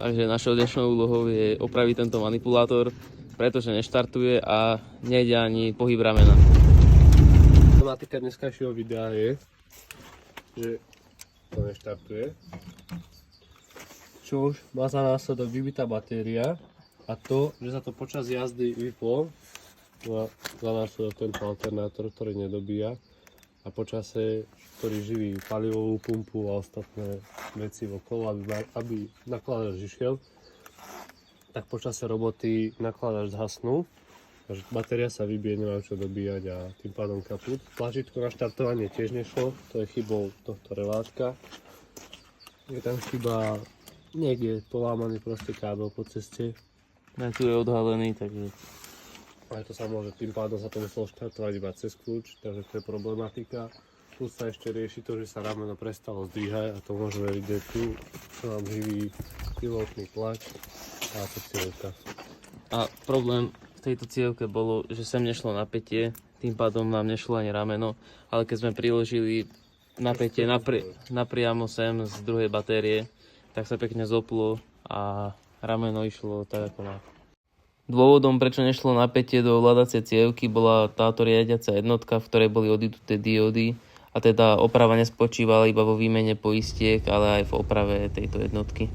Takže našou dnešnou úlohou je opraviť tento manipulátor, pretože neštartuje a nejde ani pohyb ramena. Tematika dneskajšieho videa je, že to neštartuje. Čo už má za následok vybitá batéria a to, že sa to počas jazdy vyplo, má za následok tento alternátor, ktorý nedobíja a počase, ktorý živí palivovú pumpu a ostatné veci okolo, aby nakladač išiel, tak počase roboty nakladač zhasnú, takže batéria sa vybije, nemá čo dobíjať a tým pádom kaput. Tlačítko na štartovanie tiež nešlo, to je chybou tohto reláčka. Je tam chyba niekde polámaný proste kábel po ceste. Tu je odhalený, takže... Aj to sa môže, tým pádom sa to muselo štartovať iba cez kľúč, takže to je problematika. Tu sa ešte rieši to, že sa rameno prestalo zdvíhať a to môžeme vidieť tu, čo nám živí pilotný tlač a to cievka. A problém v tejto cievke bolo, že sem nešlo napätie, tým pádom nám nešlo ani rameno, ale keď sme priložili napätie napriamo sem z druhej batérie, tak sa pekne zoplo a rameno išlo tak ako má. Dôvodom, prečo nešlo napätie do ovládacej cievky, bola táto riadiaca jednotka, v ktorej boli odituté diódy, a teda oprava nespočívala iba vo výmene poistiek, ale aj v oprave tejto jednotky.